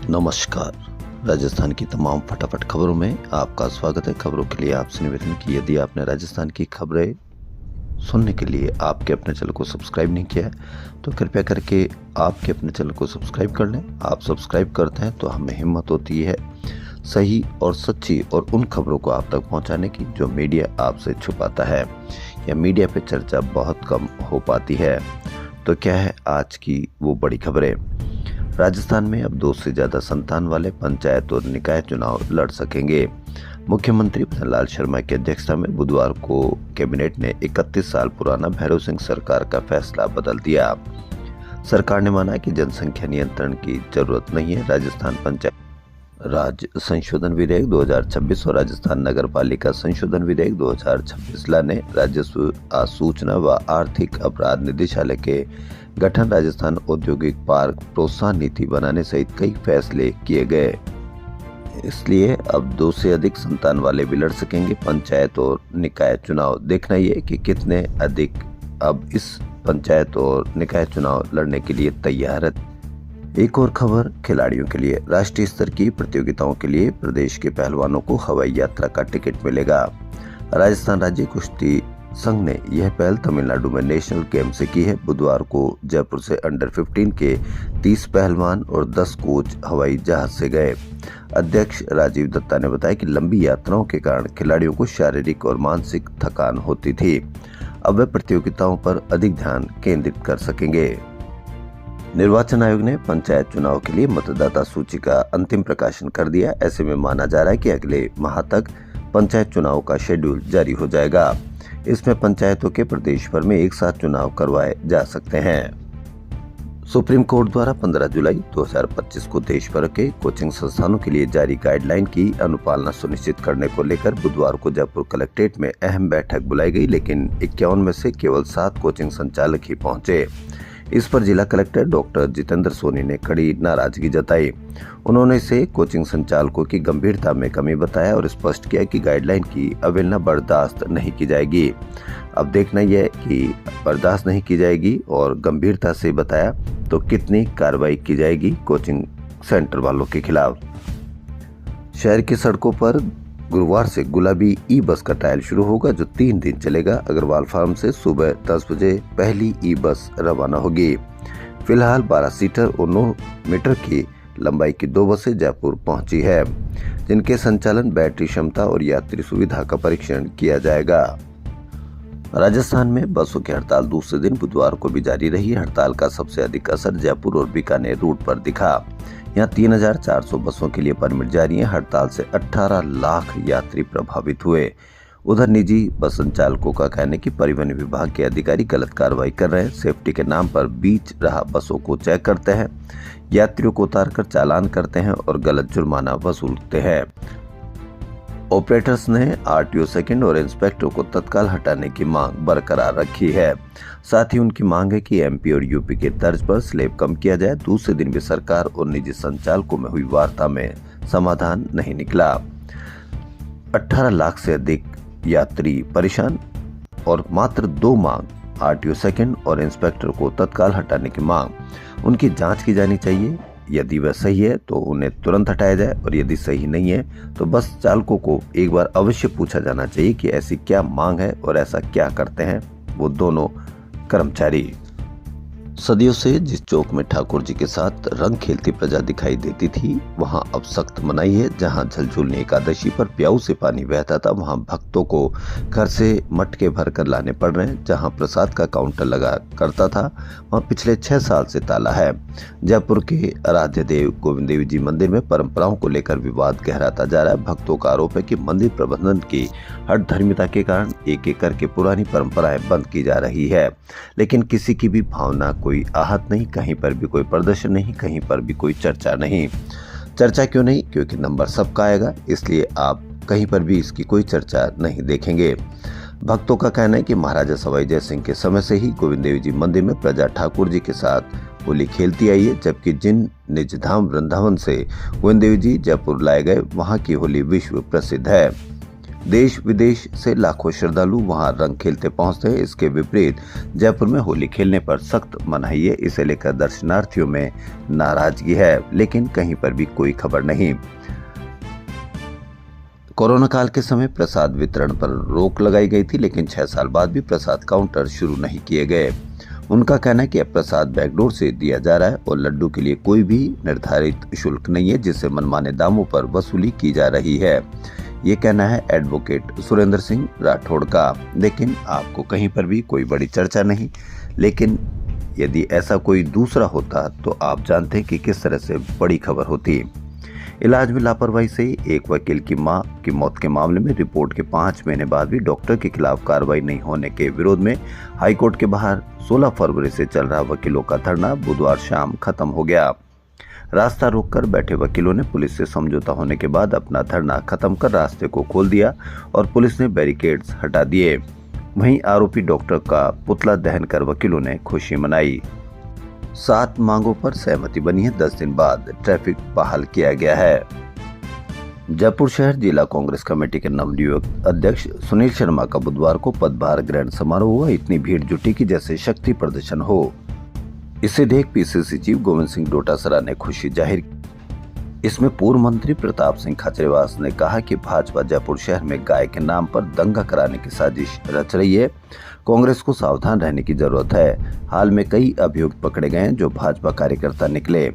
नमस्कार। राजस्थान की तमाम फटाफट खबरों में आपका स्वागत है। खबरों के लिए आपसे निवेदन कि यदि आपने राजस्थान की खबरें सुनने के लिए आपके अपने चैनल को सब्सक्राइब नहीं किया है तो कृपया करके आपके अपने चैनल को सब्सक्राइब कर लें। आप सब्सक्राइब करते हैं तो हमें हिम्मत होती है सही और सच्ची और उन खबरों को आप तक पहुंचाने की जो मीडिया आपसे छुपाता है या मीडिया पे चर्चा बहुत कम हो पाती है। तो क्या है आज की वो बड़ी खबरें। राजस्थान में अब 2 से ज्यादा संतान वाले पंचायत और निकाय चुनाव लड़ सकेंगे। मुख्यमंत्री भजनलाल शर्मा की अध्यक्षता में बुधवार को कैबिनेट ने 31 साल पुराना भैरव सिंह सरकार का फैसला बदल दिया। सरकार ने माना कि जनसंख्या नियंत्रण की जरूरत नहीं है। राजस्थान पंचायत राज संशोधन विधेयक 2026 और राजस्थान नगर पालिका संशोधन विधेयक 2026 लाने, राजस्व, सूचना व आर्थिक अपराध निदेशालय के गठन, राजस्थान औद्योगिक पार्क प्रोत्साहन नीति बनाने सहित कई फैसले किए गए। इसलिए अब 2 से अधिक संतान वाले भी लड़ सकेंगे पंचायत और निकाय चुनाव। देखना ये कि कितने अधिक अब इस पंचायत और निकाय चुनाव लड़ने के लिए तैयार है। एक और खबर खिलाड़ियों के लिए। राष्ट्रीय स्तर की प्रतियोगिताओं के लिए प्रदेश के पहलवानों को हवाई यात्रा का टिकट मिलेगा। राजस्थान राज्य कुश्ती संघ ने यह पहल तमिलनाडु में नेशनल गेम से की है। बुधवार को जयपुर से अंडर 15 के 30 पहलवान और 10 कोच हवाई जहाज से गए। अध्यक्ष राजीव दत्ता ने बताया कि लंबी यात्राओं के कारण खिलाड़ियों को शारीरिक और मानसिक थकान होती थी। अब वे प्रतियोगिताओं पर अधिक ध्यान केंद्रित कर सकेंगे। निर्वाचन आयोग ने पंचायत चुनाव के लिए मतदाता सूची का अंतिम प्रकाशन कर दिया। ऐसे में माना जा रहा है कि अगले माह तक पंचायत चुनाव का शेड्यूल जारी हो जाएगा। इसमें पंचायतों के प्रदेश भर में एक साथ चुनाव करवाए जा सकते हैं। सुप्रीम कोर्ट द्वारा 15 जुलाई 2025 को देश भर के कोचिंग संस्थानों के लिए जारी गाइडलाइन की अनुपालना सुनिश्चित करने को लेकर बुधवार को जयपुर कलेक्ट्रेट में अहम बैठक बुलाई गई, लेकिन 51 में से केवल 7 कोचिंग संचालक ही पहुंचे। इस पर जिला कलेक्टर डॉक्टर जितेंद्र सोनी ने कड़ी नाराजगी जताई। उन्होंने इसे कोचिंग संचालकों की गंभीरता में कमी बताया और स्पष्ट किया कि गाइडलाइन की अवहेलना बर्दाश्त नहीं की जाएगी। अब देखना यह कि बर्दाश्त नहीं की जाएगी और गंभीरता से बताया तो कितनी कार्रवाई की जाएगी कोचिंग सेंटर वालों के खिलाफ। शहर की सड़कों पर गुरुवार से गुलाबी ई बस का ट्रायल शुरू होगा जो 3 दिन चलेगा। अग्रवाल फार्म से सुबह 10 बजे पहली ई बस रवाना होगी। फिलहाल 12 सीटर और 9 मीटर की लंबाई की 2 बसें जयपुर पहुंची है, जिनके संचालन, बैटरी क्षमता और यात्री सुविधा का परीक्षण किया जाएगा। राजस्थान में बसों की हड़ताल दूसरे दिन बुधवार को भी जारी रही। हड़ताल का सबसे अधिक असर जयपुर और बीकानेर रूट पर दिखा। यहाँ 3400 बसों के लिए परमिट जारी है। हड़ताल से 18 लाख यात्री प्रभावित हुए। उधर निजी बस संचालकों का कहना है कि परिवहन विभाग के अधिकारी गलत कार्रवाई कर रहे हैं। सेफ्टी के नाम पर बीच राह बसों को चेक करते हैं, यात्रियों को उतारकर चालान करते हैं और गलत जुर्माना वसूलते हैं। ऑपरेटर्स ने आरटीओ सेकंड और इंस्पेक्टर को तत्काल हटाने की मांग बरकरार रखी है। साथ ही उनकी मांग है कि एमपी और यूपी के तर्ज पर स्लैब कम किया जाए। दूसरे दिन भी सरकार और निजी संचालकों में हुई वार्ता में समाधान नहीं निकला। 18 लाख से अधिक यात्री परेशान और मात्र 2 मांग, आरटीओ सेकंड और इंस्पेक्टर को तत्काल हटाने की मांग। उनकी जांच की जानी चाहिए। यदि वह सही है तो उन्हें तुरंत हटाया जाए और यदि सही नहीं है तो बस चालकों को एक बार अवश्य पूछा जाना चाहिए कि ऐसी क्या मांग है और ऐसा क्या करते हैं वो दोनों कर्मचारी। सदियों से जिस चौक में ठाकुर जी के साथ रंग खेलती प्रजा दिखाई देती थी, वहां अब सख्त मनाही है। जहां झलझुलनी एकादशी पर प्याऊ से पानी बहता था, वहां भक्तों को घर से मटके भर कर लाने पड़ रहे हैं। जहां प्रसाद का काउंटर लगा करता था, वहां पिछले 6 साल से ताला है। जयपुर के आराध्य देव गोविंद देव जी मंदिर में परंपराओं को लेकर विवाद गहराता जा रहा है। भक्तों का आरोप है कि मंदिर प्रबंधन की हठधर्मिता के कारण एक एक करके पुरानी परंपराएं बंद की जा रही है, लेकिन किसी की भी भावना कोई आहत नहीं, कहीं पर भी कोई प्रदर्शन नहीं, कहीं पर भी कोई चर्चा नहीं। चर्चा क्यों नहीं? क्योंकि नंबर सबका आएगा, इसलिए आप कहीं पर भी इसकी कोई चर्चा नहीं देखेंगे। भक्तों का कहना है कि महाराजा सवाई जय सिंह के समय से ही गोविंद देव जी मंदिर में प्रजा ठाकुर जी के साथ होली खेलती आई है, जबकि जिन निज धाम वृंदावन से गोविंद देव जी जयपुर लाए गए, वहां की होली विश्व प्रसिद्ध है। देश विदेश से लाखों श्रद्धालु वहां रंग खेलते पहुंचते हैं। इसके विपरीत जयपुर में होली खेलने पर सख्त मनाही है। इसे लेकर दर्शनार्थियों में नाराजगी है, लेकिन कहीं पर भी कोई खबर नहीं। कोरोना काल के समय प्रसाद वितरण पर रोक लगाई गई थी, लेकिन 6 साल बाद भी प्रसाद काउंटर शुरू नहीं किए गए। उनका कहना है कि अब प्रसाद बैकडोर से दिया जा रहा है और लड्डू के लिए कोई भी निर्धारित शुल्क नहीं है, जिससे मनमाने दामों पर वसूली की जा रही है। ये कहना है एडवोकेट सुरेंद्र सिंह राठौड़ का। लेकिन आपको कहीं पर भी कोई बड़ी चर्चा नहीं। लेकिन यदि ऐसा कोई दूसरा होता तो आप जानते हैं कि किस तरह से बड़ी खबर होती। इलाज में लापरवाही से एक वकील की मां की मौत के मामले में रिपोर्ट के 5 महीने बाद भी डॉक्टर के खिलाफ कार्रवाई नहीं होने के विरोध में हाईकोर्ट के बाहर 16 फरवरी से चल रहा वकीलों का धरना बुधवार शाम खत्म हो गया। रास्ता रोककर बैठे वकीलों ने पुलिस से समझौता होने के बाद अपना धरना खत्म कर रास्ते को खोल दिया और पुलिस ने बैरिकेड्स हटा दिए। वहीं आरोपी डॉक्टर का पुतला दहन कर वकीलों ने खुशी मनाई। 7 मांगों पर सहमति बनी है। 10 दिन बाद ट्रैफिक बहाल किया गया है। जयपुर शहर जिला कांग्रेस कमेटी के नवनियुक्त अध्यक्ष सुनील शर्मा का बुधवार को पदभार ग्रहण समारोह हुआ। इतनी भीड़ जुटी कि जैसे शक्ति प्रदर्शन हो। इसे देख पीसीसी चीफ गोविंद सिंह डोटासरा ने खुशी जाहिर की। इसमें पूर्व मंत्री प्रताप सिंह खाचरियावास ने कहा कि भाजपा जयपुर शहर में गाय के नाम पर दंगा कराने की साजिश रच रही है। कांग्रेस को सावधान रहने की जरूरत है। हाल में कई अभियुक्त पकड़े गए हैं जो भाजपा कार्यकर्ता निकले।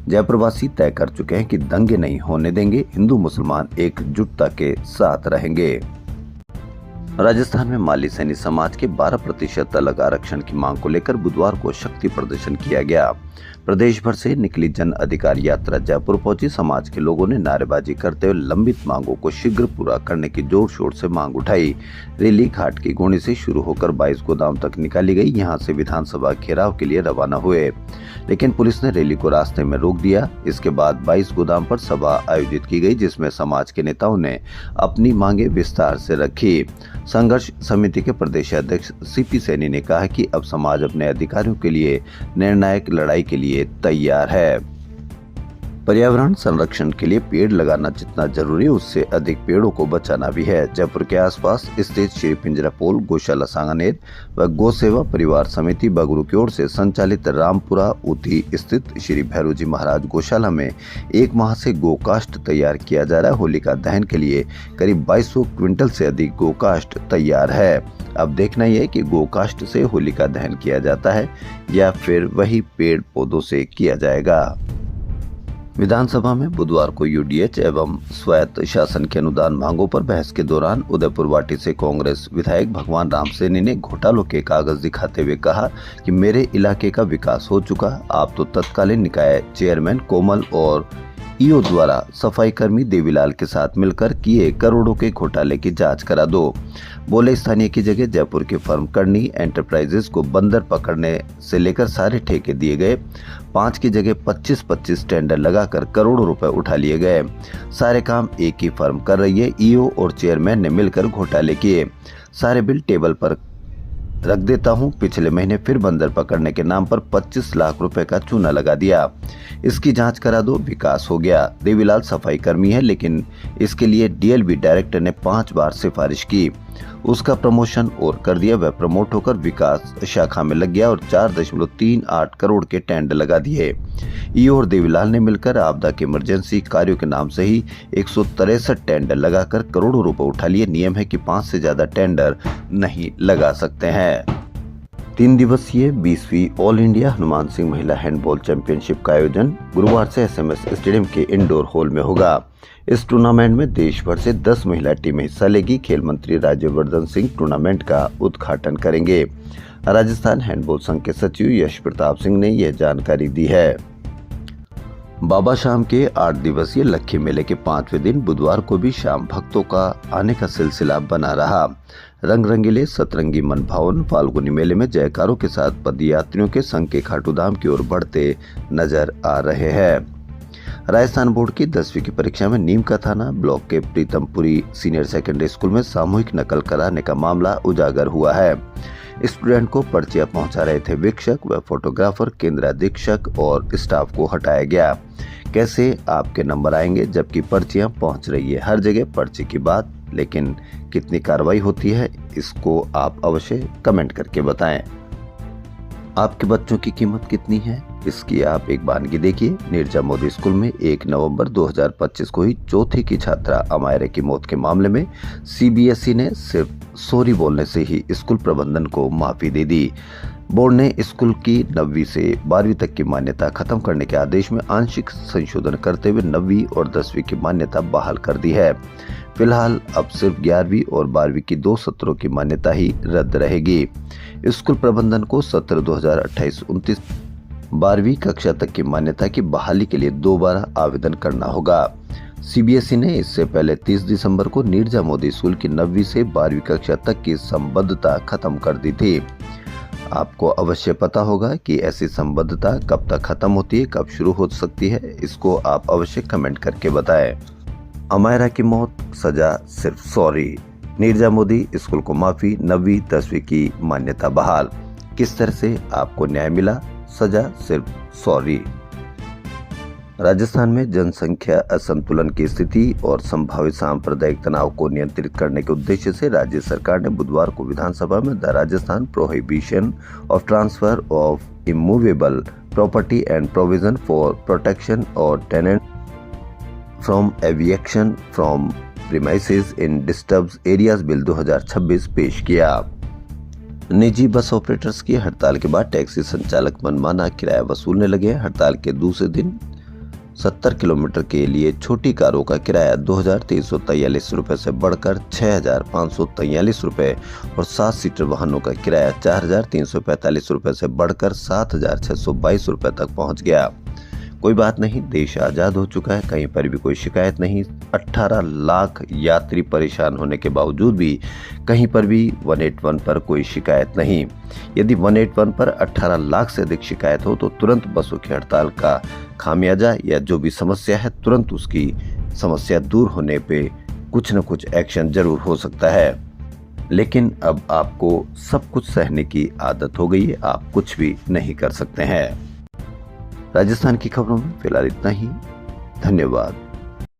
जयपुरवासी तय कर चुके हैं कि दंगे नहीं होने देंगे। हिंदू मुसलमान एकजुटता के साथ रहेंगे। राजस्थान में माली सैनी समाज के 12% अलग आरक्षण की मांग को लेकर बुधवार को शक्ति प्रदर्शन किया गया। प्रदेश भर से निकली जन अधिकार यात्रा जयपुर पहुंची। समाज के लोगों ने नारेबाजी करते हुए लंबित मांगों को शीघ्र पूरा करने की जोर शोर से मांग उठाई। रैली घाट की गोणी से शुरू होकर 22 गोदाम तक निकाली गई। यहां से विधानसभा घेराव के लिए रवाना हुए, लेकिन पुलिस ने रैली को रास्ते में रोक दिया। इसके बाद 22 गोदाम पर सभा आयोजित की गई, जिसमें समाज के नेताओं ने अपनी मांगे विस्तार से रखी। संघर्ष समिति के प्रदेश अध्यक्ष सीपी सैनी ने कहा कि अब समाज अपने अधिकारों के लिए निर्णायक लड़ाई के लिए तैयार है। पर्यावरण संरक्षण के लिए पेड़ लगाना जितना जरूरी है, उससे अधिक पेड़ों को बचाना भी है। जयपुर के आसपास स्थित श्री पिंजरापोल गौशाला सांगानेर व गौ सेवा परिवार समिति बगरू की ओर से संचालित रामपुरा ऊटी स्थित श्री भैरू जी महाराज गौशाला में 1 माह से गोकाष्ठ तैयार किया जा रहा है। होलिका दहन के लिए करीब 2200 क्विंटल से अधिक गोकाष्ठ तैयार है। अब देखना यह है कि गोकाष्ठ से होलिका दहन किया जाता है या फिर वही पेड़ पौधों से किया जाएगा। विधानसभा में बुधवार को यूडीएच एवं स्वायत्त शासन की अनुदान मांगों पर बहस के दौरान उदयपुर वाटी से कांग्रेस विधायक भगवान राम सैनी ने घोटालों के कागज दिखाते हुए कहा कि मेरे इलाके का विकास हो चुका। आप तो तत्कालीन निकाय चेयरमैन कोमल और ईओ द्वारा सफाई कर्मी देवीलाल के साथ मिलकर किए करोड़ों के घोटाले की जांच करा दो। बोले स्थानीय की जगह जयपुर के फर्म करनी एंटरप्राइजेस को बंदर पकड़ने से लेकर सारे ठेके दिए गए। 5 की जगह 25-25 टेंडर लगाकर करोड़ों रुपए उठा लिए गए। सारे काम एक ही फर्म कर रही है। ईओ और चेयरमैन ने मिलकर घोटाले किए। सारे बिल टेबल पर रख देता हूं। पिछले महीने फिर बंदर पकड़ने के नाम पर 25 लाख रुपए का चूना लगा दिया। इसकी जांच करा दो, विकास हो गया। देवीलाल सफाई कर्मी है, लेकिन इसके लिए डीएलबी डायरेक्टर ने 5 बार सिफारिश की। उसका प्रमोशन और कर दिया। वह प्रमोट होकर विकास शाखा में लग गया और 4.38 करोड़ के टेंडर लगा दिए। ईओ और देवीलाल ने मिलकर आपदा के इमरजेंसी कार्यों के नाम से ही 163 टेंडर लगाकर करोड़ों रुपए उठा लिए। नियम है कि 5 से ज्यादा टेंडर नहीं लगा सकते हैं। 3 दिवसीय 20वीं ऑल इंडिया हनुमान सिंह महिला हैंडबॉल चैंपियनशिप का आयोजन गुरुवार से एसएमएस स्टेडियम के इंडोर हॉल में होगा। इस टूर्नामेंट में देश भर से 10 महिला टीमें हिस्सा लेगी। खेल मंत्री राज्यवर्धन सिंह टूर्नामेंट का उद्घाटन करेंगे। राजस्थान हैंडबॉल संघ के सचिव यश प्रताप सिंह ने यह जानकारी दी है। बाबा शाम के 8 दिवसीय लक्खी मेले के 5वें दिन बुधवार को भी शाम भक्तों का आने का सिलसिला बना रहा। रंग रंगीले सतरंगी मनभावन फाल्गुनी मेले में जयकारों के साथ पदयात्रियों के संघ के खाटू धाम की ओर बढ़ते नजर आ रहे हैं। राजस्थान बोर्ड की 10वीं की परीक्षा में नीम का थाना ब्लॉक के प्रीतमपुरी सीनियर सेकेंडरी स्कूल में सामूहिक नकल कराने का मामला उजागर हुआ है। स्टूडेंट को पर्चियां पहुंचा रहे थे शिक्षक व फोटोग्राफर, केंद्राधीक्षक और स्टाफ को हटाया गया। कैसे आपके नंबर आएंगे जबकि पर्चियां पहुंच रही है हर जगह पर्ची की बात, लेकिन कितनी कार्रवाई होती है इसको आप अवश्य कमेंट करके बताएं। आपके बच्चों की कीमत कितनी है इसकी आप एक वानगी देखिए। नीरजा मोदी स्कूल में 1 नवंबर 2025 को ही चौथी की छात्रा अमायरा की मौत के मामले में सीबीएसई ने सिर्फ सॉरी बोलने से ही स्कूल प्रबंधन को माफी दे दी। बोर्ड ने स्कूल की 9वीं से 12वीं तक की मान्यता खत्म करने के आदेश में आंशिक संशोधन करते हुए 9वीं और 10वीं की मान्यता बहाल कर दी है। फिलहाल अब सिर्फ 11वीं और 12वीं की 2 सत्रों की मान्यता ही रद्द रहेगी। स्कूल प्रबंधन को सत्र 2028-29 12वीं कक्षा तक की मान्यता की बहाली के लिए दोबारा आवेदन करना होगा। सीबीएसई ने इससे पहले 30 दिसंबर को नीरजा मोदी स्कूल की 9वीं से 12वीं कक्षा तक की संबद्धता खत्म कर दी थी। आपको अवश्य पता होगा कि ऐसी संबद्धता कब तक खत्म होती है, कब शुरू हो सकती है, इसको आप अवश्य कमेंट करके बताएं। अमायरा की मौत, सजा सिर्फ सॉरी। नीरजा मोदी स्कूल को माफी, 9वीं 10वीं की मान्यता बहाल। किस तरह से आपको न्याय मिला? सजा सिर्फ सॉरी। राजस्थान में जनसंख्या असंतुलन की स्थिति और संभावित सांप्रदायिक तनाव को नियंत्रित करने के उद्देश्य से राज्य सरकार ने बुधवार को विधानसभा में the Rajasthan prohibition of transfer of immovable property and provision for protection और tenant from eviction from premises in disturbed areas bill 2026 पेश किया। निजी बस ऑपरेटर्स की हड़ताल के बाद टैक्सी संचालक मनमाना किराया वसूलने लगे। हड़ताल के दूसरे दिन 70 किलोमीटर के लिए छोटी कारों का किराया 2,343 रुपये से बढ़कर 6,543 रुपये और 7 सीटर वाहनों का किराया 4,345 रुपये से बढ़कर 7,622 रुपये तक पहुंच गया। कोई बात नहीं, देश आज़ाद हो चुका है, कहीं पर भी कोई शिकायत नहीं। 18 लाख यात्री परेशान होने के बावजूद भी कहीं पर भी 181 पर कोई शिकायत नहीं। यदि 181 पर 18 लाख से अधिक शिकायत हो तो तुरंत बसों की हड़ताल का खामियाजा या जो भी समस्या है तुरंत उसकी समस्या दूर होने पे कुछ न कुछ एक्शन जरूर हो सकता है। लेकिन अब आपको सब कुछ सहने की आदत हो गई है, आप कुछ भी नहीं कर सकते हैं। राजस्थान की खबरों में फिलहाल इतना ही। धन्यवाद।